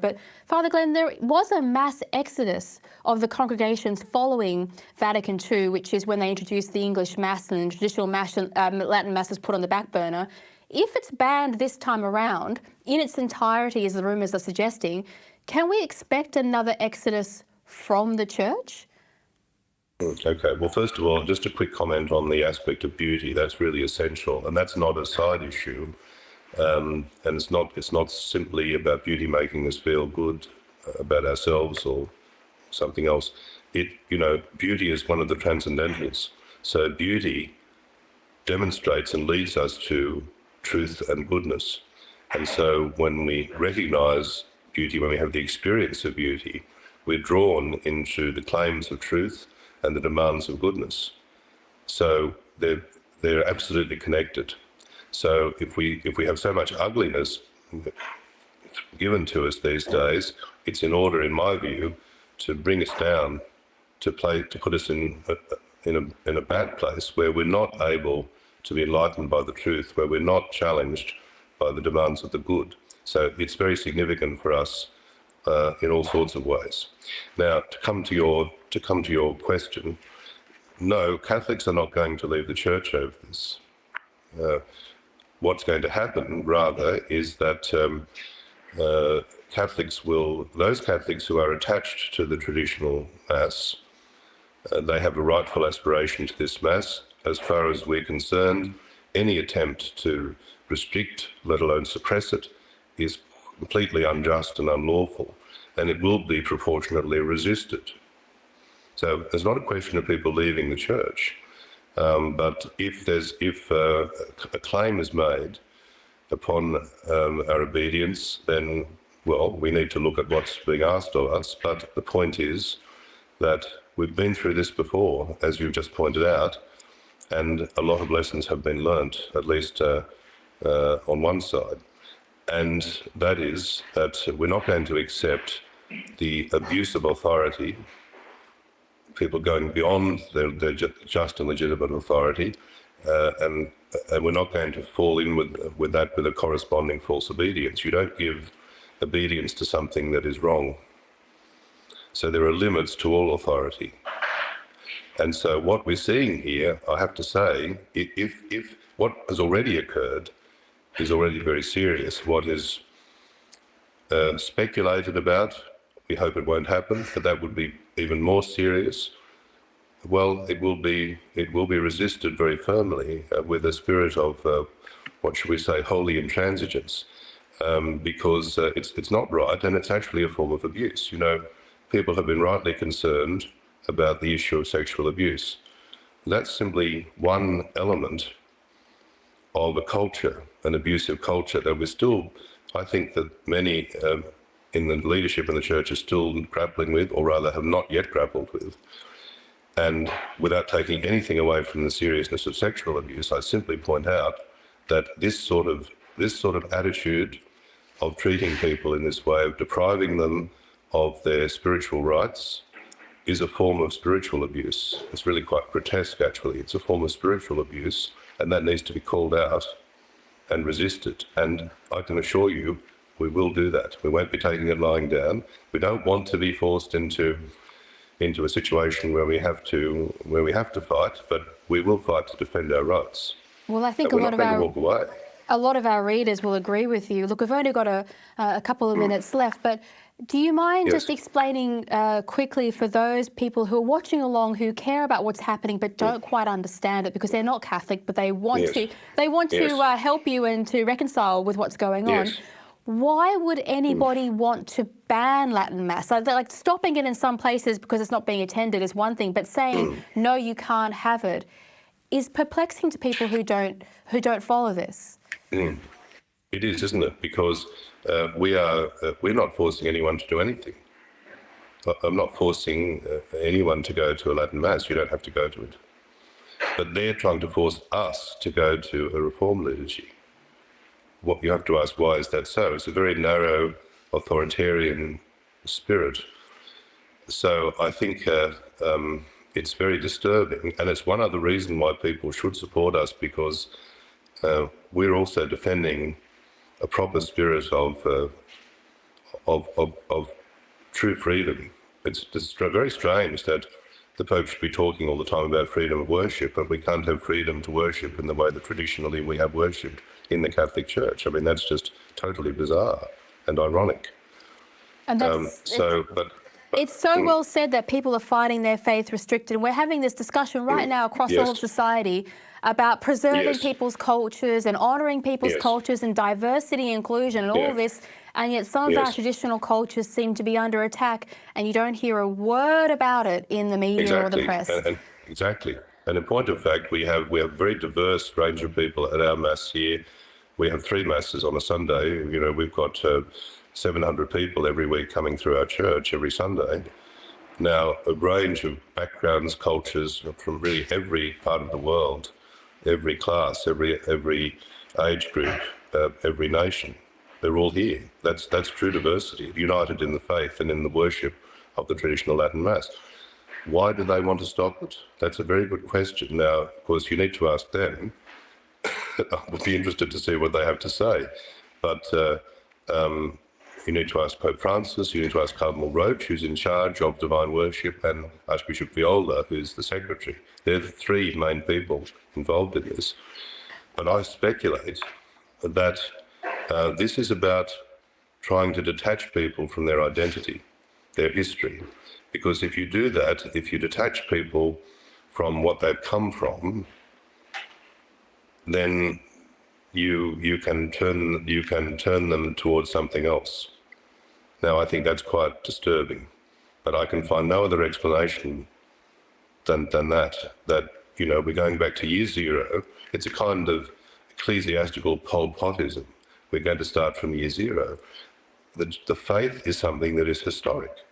But Father Glen, there was a mass exodus of the congregations following Vatican II, which is when they introduced the English Mass and traditional Mass, Latin Mass was put on the back burner. If it's banned this time around, in its entirety, as the rumours are suggesting, can we expect another exodus from the Church? Okay, well, first of all, just a quick comment on the aspect of beauty. That's really essential, and that's not a side issue. And it's not simply about beauty making us feel good about ourselves or something else. Beauty is one of the transcendentals. So beauty demonstrates and leads us to truth and goodness. And so when we recognize beauty, when we have the experience of beauty, we're drawn into the claims of truth and the demands of goodness. So they're absolutely connected. So if we have so much ugliness given to us these days, it's in order, in my view, to bring us down, to put us in a bad place where we're not able to be enlightened by the truth, where we're not challenged by the demands of the good. So it's very significant for us in all sorts of ways. Now, to come to your question, no, Catholics are not going to leave the Church over this. What's going to happen, rather, is that those Catholics who are attached to the traditional Mass, they have a rightful aspiration to this Mass. As far as we're concerned, any attempt to restrict, let alone suppress it, is completely unjust and unlawful, and it will be proportionately resisted. So it's not a question of people leaving the Church. But if a claim is made upon our obedience, then, well, we need to look at what's being asked of us. But the point is that we've been through this before, as you've just pointed out, and a lot of lessons have been learnt, at least on one side. And that is that we're not going to accept the abuse of authority, people going beyond their just and legitimate authority, and we're not going to fall in with that with a corresponding false obedience. You don't give obedience to something that is wrong. So there are limits to all authority. And so what we're seeing here, I have to say, if what has already occurred is already very serious, what is speculated about, we hope it won't happen, but that would be even more serious. Well, it will be resisted very firmly with a spirit of what should we say, holy intransigence, because it's not right, and it's actually a form of abuse. People have been rightly concerned about the issue of sexual abuse. That's simply one element of a culture, an abusive culture that we're still, I think that many in the leadership in the Church are still grappling with, or rather have not yet grappled with. And without taking anything away from the seriousness of sexual abuse, I simply point out that this sort of attitude of treating people in this way, of depriving them of their spiritual rights, is a form of spiritual abuse. It's really quite grotesque, actually. It's a form of spiritual abuse, and that needs to be called out and resisted. And I can assure you, we will do that. We won't be taking it lying down. We don't want to be forced into a situation where we have to fight, but we will fight to defend our rights. Well, I think a lot of our readers will agree with you. Look, we've only got a couple of minutes left, but do you mind just explaining quickly for those people who are watching along who care about what's happening but don't quite understand it because they're not Catholic, but they want to help you and to reconcile with what's going on? Why would anybody want to ban Latin Mass? Like stopping it in some places because it's not being attended is one thing, but saying no, you can't have it is perplexing to people who don't follow this. It is, isn't it? Because we're not forcing anyone to do anything. I'm not forcing anyone to go to a Latin Mass. You don't have to go to it. But they're trying to force us to go to a Reformed liturgy. What you have to ask, why is that so? It's a very narrow, authoritarian spirit. So I think it's very disturbing, and it's one other reason why people should support us, because we're also defending a proper spirit of of true freedom. It's just very strange that the Pope should be talking all the time about freedom of worship, but we can't have freedom to worship in the way that traditionally we have worshipped in the Catholic Church. I mean, that's just totally bizarre and ironic. And it's so well said that people are finding their faith restricted. We're having this discussion right now across all of society about preserving people's cultures and honouring people's cultures and diversity, inclusion and all this. And yet some of our traditional cultures seem to be under attack, and you don't hear a word about it in the media or the press. Exactly. And in point of fact, we have a very diverse range of people at our Mass here. We have 3 Masses on a Sunday. You know, we've got 700 people every week coming through our church every Sunday. Now, a range of backgrounds, cultures from really every part of the world, every class, every age group, every nation. They're all here. That's true diversity, united in the faith and in the worship of the traditional Latin Mass. Why do they want to stop it? That's a very good question. Now, of course, you need to ask them. I would be interested to see what they have to say. But you need to ask Pope Francis, you need to ask Cardinal Roche, who's in charge of divine worship, and Archbishop Viola, who's the secretary. They're the 3 main people involved in this. But I speculate that this is about trying to detach people from their identity, their history. Because if you do that, if you detach people from what they've come from, then you can turn them towards something else. Now, I think that's quite disturbing, but I can find no other explanation than that, you know, we're going back to year 0. It's a kind of ecclesiastical Pol Potism. We're going to start from year 0. The faith is something that is historic.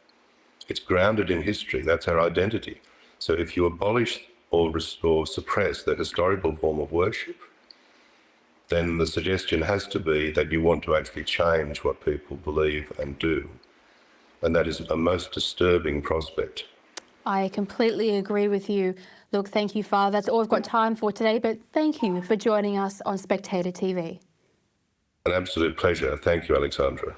It's grounded in history. That's our identity. So if you abolish or suppress the historical form of worship, then the suggestion has to be that you want to actually change what people believe and do. And that is a most disturbing prospect. I completely agree with you. Look, thank you, Father. That's all we've got time for today, but thank you for joining us on Spectator TV. An absolute pleasure. Thank you, Alexandra.